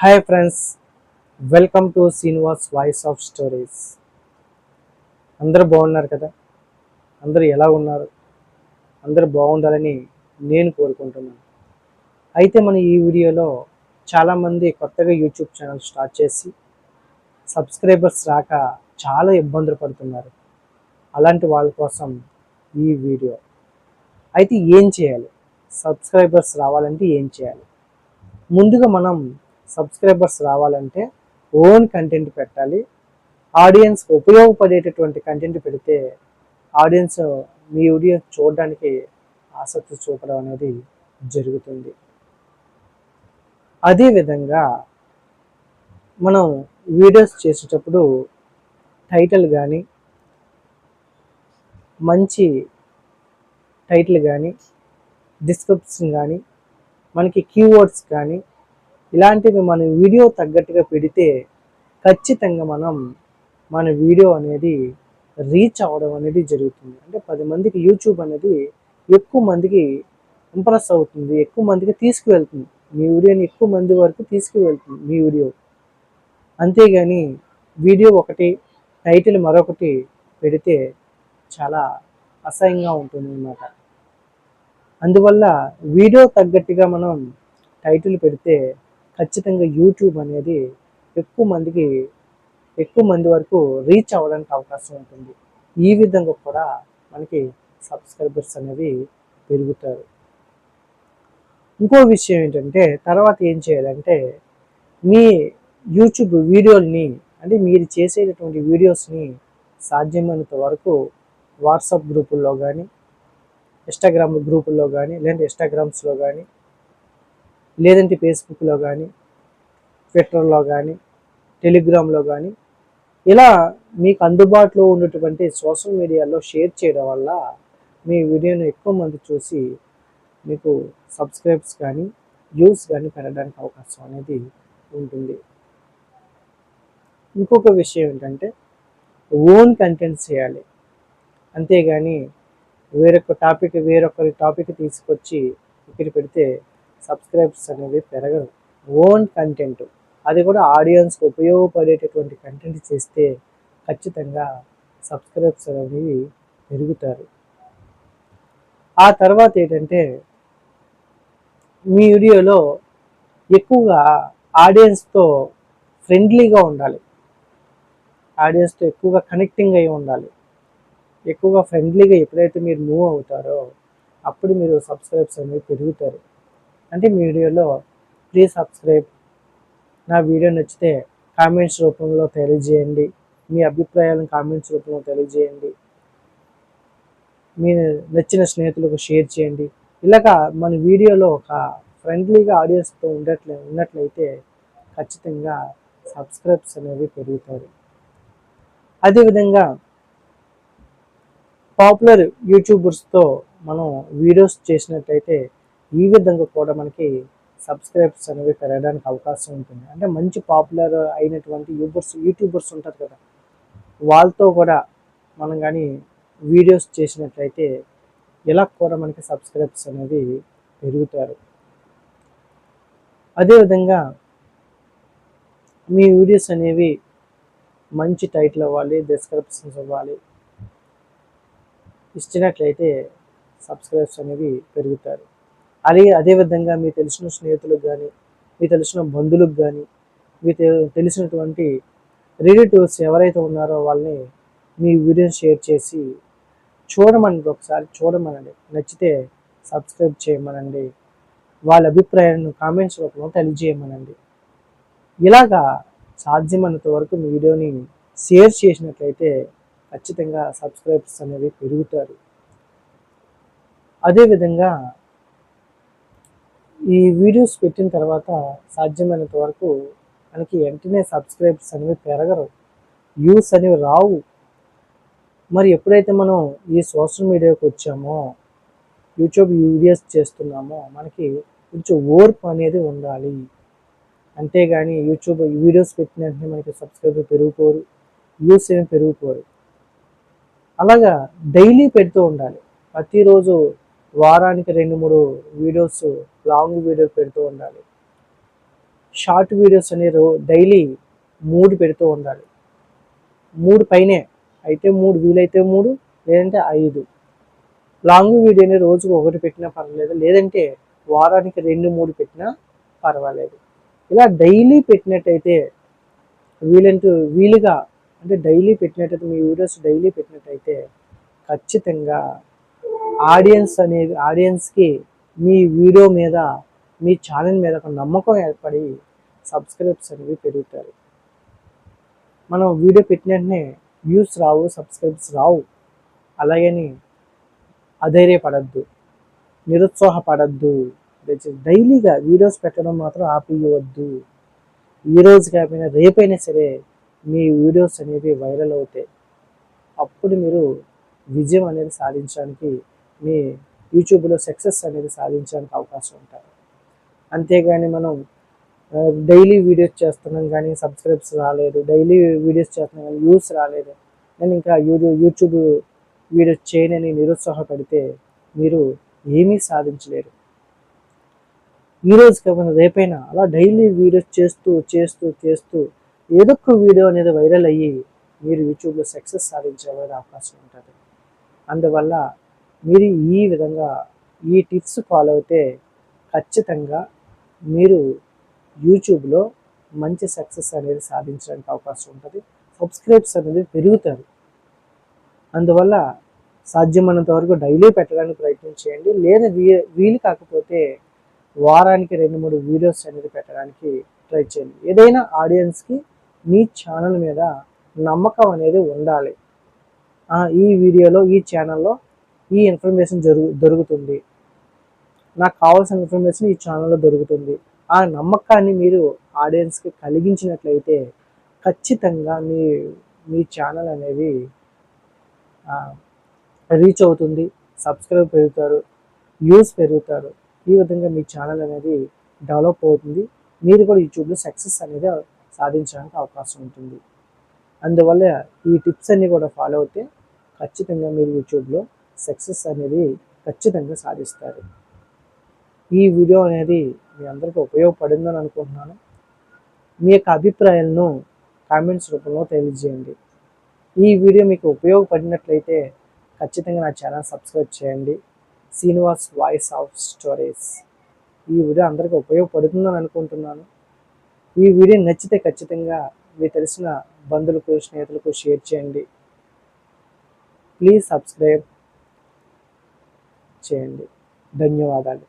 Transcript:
Hi friends, welcome to Srinivas voice of stories. అందరూ బాగున్నారు కదా? అందరూ ఎలా ఉన్నారు? అందరూ బాగుండాలని నేను కోరుకుంటున్నాను. అయితే మనం ఈ వీడియోలో చాలామంది కొత్తగా యూట్యూబ్ ఛానల్ స్టార్ట్ చేసి సబ్స్క్రైబర్స్ రాక చాలా ఇబ్బందులు పడుతున్నారు. అలాంటి వాళ్ళ కోసం ఈ వీడియో. అయితే ఏం చేయాలి? సబ్స్క్రైబర్స్ రావాలంటే ఏం చేయాలి? ముందుగా మనం సబ్స్క్రైబర్స్ రావాలంటే ఓన్ కంటెంట్ పెట్టాలి. ఆడియన్స్ ఉపయోగపడేటటువంటి కంటెంట్ పెడితే ఆడియన్స్ మీ వీడియో చూడడానికి ఆసక్తి చూపడం అనేది జరుగుతుంది. అదేవిధంగా మనం వీడియోస్ చేసేటప్పుడు టైటిల్ కానీ, మంచి టైటిల్ కానీ, డిస్క్రిప్షన్ కానీ, మనకి కీవర్డ్స్ కానీ ఇలాంటివి మన వీడియో తగ్గట్టుగా పెడితే ఖచ్చితంగా మన వీడియో అనేది రీచ్ అవ్వడం అనేది జరుగుతుంది. అంటే 10 మందికి యూట్యూబ్ అనేది ఎక్కువ మందికి ఇంప్రెస్ అవుతుంది, ఎక్కువ మందికి తీసుకువెళ్తుంది. మీ వీడియోని ఎక్కువ మంది వరకు తీసుకువెళ్తుంది మీ వీడియో. అంతేగాని వీడియో ఒకటి, టైటిల్ మరొకటి పెడితే చాలా అసహ్యంగా ఉంటుంది అన్నమాట. అందువల్ల వీడియో తగ్గట్టుగా మనం టైటిల్ పెడితే ఖచ్చితంగా యూట్యూబ్ అనేది ఎక్కువ మంది వరకు రీచ్ అవ్వడానికి అవకాశం ఉంటుంది. ఈ విధంగా కూడా మనకి సబ్స్క్రైబర్స్ అనేవి పెరుగుతారు. ఇంకో విషయం ఏంటంటే తర్వాత ఏం చేయాలంటే మీ యూట్యూబ్ వీడియోల్ని, అంటే మీరు చేసేటటువంటి వీడియోస్ని సాధ్యమైనంత వరకు వాట్సాప్ గ్రూపుల్లో కానీ, ఇన్స్టాగ్రామ్ గ్రూపుల్లో కానీ, లేదంటే ఇన్స్టాగ్రామ్స్లో కానీ, లేదంటే ఫేస్బుక్లో కానీ, ట్విట్టర్లో కానీ, టెలిగ్రామ్లో కానీ ఇలా మీకు అందుబాటులో ఉన్నటువంటి సోషల్ మీడియాలో షేర్ చేయడం వల్ల మీ వీడియోని ఎక్కువ మంది చూసి మీకు సబ్స్క్రైబ్స్ కానీ, వ్యూస్ కానీ పెరగడానికి అవకాశం అనేది ఉంటుంది. ఇంకొక విషయం ఏంటంటే ఓన్ కంటెంట్ చేయాలి. అంతేగాని వేరొకరి టాపిక్ తీసుకొచ్చి ఇక్కడ పెడితే సబ్స్క్రైబ్స్ అనేవి పెరగరు. ఓన్ కంటెంట్, అది కూడా ఆడియన్స్కి ఉపయోగపడేటటువంటి కంటెంట్ చేస్తే ఖచ్చితంగా సబ్స్క్రైబ్స్ అనేవి పెరుగుతారు. ఆ తర్వాత ఏంటంటే మీ వీడియోలో ఎక్కువగా ఆడియన్స్తో ఫ్రెండ్లీగా ఉండాలి, ఆడియన్స్తో ఎక్కువగా కనెక్టింగ్ అయి ఉండాలి. ఎక్కువగా ఫ్రెండ్లీగా ఎప్పుడైతే మీరు మూవ్ అవుతారో అప్పుడు మీరు సబ్స్క్రైబ్స్ అనేవి పెరుగుతారు. అంటే మీ వీడియోలో ప్లీజ్ సబ్స్క్రైబ్, నా వీడియో నచ్చితే కామెంట్స్ రూపంలో తెలియజేయండి, మీ అభిప్రాయాలను కామెంట్స్ రూపంలో తెలియజేయండి, మీ నచ్చిన స్నేహితులకు షేర్ చేయండి. ఇలాగా మన వీడియోలో ఒక ఫ్రెండ్లీగా ఆడియన్స్తో ఉన్నట్లయితే ఖచ్చితంగా సబ్స్క్రైబ్స్ అనేవి పెరుగుతారు. అదేవిధంగా పాపులర్ యూట్యూబర్స్తో మనం వీడియోస్ చేసినట్టయితే ఈ విధంగా కూడా మనకి సబ్స్క్రైబ్స్ అనేవి పెరగడానికి అవకాశం ఉంటుంది. అంటే మంచి పాపులర్ అయినటువంటి యూట్యూబర్స్ ఉంటారు కదా, వాళ్ళతో కూడా మనం కానీ వీడియోస్ చేసినట్లయితే ఇలా కూడా మనకి సబ్స్క్రైబ్స్ అనేవి పెరుగుతారు. అదేవిధంగా మీ వీడియోస్ అనేవి మంచి టైటిల్ అవ్వాలి, డిస్క్రిప్షన్స్ ఇవ్వాలి, ఇచ్చినట్లయితే సబ్స్క్రైబ్స్ అనేవి పెరుగుతారు. అదేవిధంగా మీ తెలిసిన స్నేహితులకు కానీ, మీ తెలిసిన బంధువులకు కానీ, మీ తెలిసినటువంటి రిలేటివ్స్ ఎవరైతే ఉన్నారో వాళ్ళని మీ వీడియోని షేర్ చేసి ఒకసారి చూడమనండి. నచ్చితే సబ్స్క్రైబ్ చేయమనండి, వాళ్ళ అభిప్రాయాలను కామెంట్స్ రూపంలో తెలియజేయమనండి. ఇలాగా సాధ్యమైనంత వరకు మీ వీడియోని షేర్ చేసినట్లయితే ఖచ్చితంగా సబ్స్క్రైబర్స్ అనేవి పెరుగుతారు. అదేవిధంగా ఈ వీడియోస్ పెట్టిన తర్వాత సాధ్యమైనంత వరకు మనకి వెంటనే సబ్స్క్రైబర్స్ అనేవి పెరగరు, వ్యూస్ అనేవి రావు. మరి ఎప్పుడైతే మనం ఈ సోషల్ మీడియాకి వచ్చామో, యూట్యూబ్ వీడియోస్ చేస్తున్నామో, మనకి కొంచెం ఓర్పు అనేది ఉండాలి. అంతేగాని యూట్యూబ్ వీడియోస్ పెట్టిన వెంటనే మనకి సబ్స్క్రైబర్ పెరిగిపోరు, వ్యూస్ ఏమి పెరిగిపోరు. అలాగా డైలీ పెడుతూ ఉండాలి. ప్రతిరోజు వారానికి 2-3 వీడియోస్, లాంగ్ వీడియోలు పెడుతూ ఉండాలి. షార్ట్ వీడియోస్ అనేది డైలీ 3 పెడుతూ ఉండాలి. 3 పైనే అయితే 3, వీలైతే 3, లేదంటే 5. లాంగ్ వీడియోని రోజుకు 1 పెట్టినా పర్వాలేదు, లేదంటే వారానికి 2, 3 పెట్టినా పర్వాలేదు. ఇలా డైలీ పెట్టినట్టయితే వీలుగా అంటే డైలీ పెట్టినట్టయితే, మీ వీడియోస్ డైలీ పెట్టినట్టయితే ఖచ్చితంగా ఆడియన్స్కి మీ వీడియో మీద, మీ ఛానల్ మీద ఒక నమ్మకం ఏర్పడి సబ్స్క్రైబ్స్ అనేవి పెరుగుతారు. మనం వీడియో పెట్టిన వెంటనే వ్యూస్ రావు, సబ్స్క్రైబ్స్ రావు, అలాగని అధైర్యపడద్దు, నిరుత్సాహపడద్దు. డైలీగా వీడియోస్ పెట్టడం మాత్రం ఆపేయవద్దు. ఈరోజు కాకపోయినా రేపైనా సరే మీ వీడియోస్ అనేవి వైరల్ అవుతాయి. అప్పుడు మీరు విజయం అనేది సాధించడానికి, మీ యూట్యూబ్లో సక్సెస్ అనేది సాధించడానికి అవకాశం ఉంటుంది. అంతేగాని మనం డైలీ వీడియోస్ చేస్తున్నాం కానీ సబ్స్క్రైబ్స్ రాలేదు, డైలీ వీడియోస్ చేస్తున్నాం కానీ వ్యూస్ రాలేదు, నేను ఇంకా యూట్యూబ్ వీడియోస్ చేయనని నిరుత్సాహపడితే మీరు ఏమీ సాధించలేరు. ఈరోజు కాకుండా రేపైనా అలా డైలీ వీడియోస్ చేస్తూ చేస్తూ చేస్తూ ఏదో ఒక వీడియో అనేది వైరల్ అయ్యి మీరు యూట్యూబ్లో సక్సెస్ సాధించే అవకాశం ఉంటుంది. అందువల్ల మీరు ఈ విధంగా ఈ టిప్స్ ఫాలో అయితే ఖచ్చితంగా మీరు యూట్యూబ్లో మంచి సక్సెస్ అనేది సాధించడానికి అవకాశం ఉంటుంది. సబ్స్క్రైబ్స్ అనేది పెరుగుతారు. అందువల్ల సాధ్యమైనంత వరకు డైలీ పెట్టడానికి ప్రయత్నం చేయండి. లేదా వీలు కాకపోతే వారానికి 2, 3 వీడియోస్ అనేది పెట్టడానికి ట్రై చేయండి. ఏదైనా ఆడియన్స్కి మీ ఛానల్ మీద నమ్మకం అనేది ఉండాలి. ఈ వీడియోలో, ఈ ఛానల్లో ఈ ఇన్ఫర్మేషన్ దొరుకుతుంది, నాకు కావాల్సిన ఇన్ఫర్మేషన్ ఈ ఛానల్లో దొరుకుతుంది. ఆ నమ్మకాన్ని మీరు ఆడియన్స్కి కలిగించినట్లయితే ఖచ్చితంగా మీ ఛానల్ అనేది రీచ్ అవుతుంది, సబ్స్క్రైబ్ పెరుగుతారు, వ్యూస్ పెరుగుతారు. ఈ విధంగా మీ ఛానల్ అనేది డెవలప్ అవుతుంది. మీరు కూడా యూట్యూబ్లో సక్సెస్ అనేది సాధించడానికి అవకాశం ఉంటుంది. అందువల్ల ఈ టిప్స్ అన్నీ కూడా ఫాలో అవుతే ఖచ్చితంగా మీరు యూట్యూబ్లో సక్సెస్ అనేది ఖచ్చితంగా సాధిస్తారు. ఈ వీడియో అనేది మీ అందరికీ ఉపయోగపడిందని అనుకుంటున్నాను. మీ యొక్క అభిప్రాయాలను కామెంట్స్ రూపంలో తెలియజేయండి. ఈ వీడియో మీకు ఉపయోగపడినట్లయితే ఖచ్చితంగా నా ఛానల్ సబ్స్క్రైబ్ చేయండి. Srinivas voice of stories. ఈ వీడియో అందరికీ ఉపయోగపడుతుందని అనుకుంటున్నాను. ఈ వీడియో నచ్చితే ఖచ్చితంగా మీకు తెలిసిన బంధువులకు, స్నేహితులకు షేర్ చేయండి. ప్లీజ్ సబ్స్క్రైబ్ చేయండి. ధన్యవాదాలు.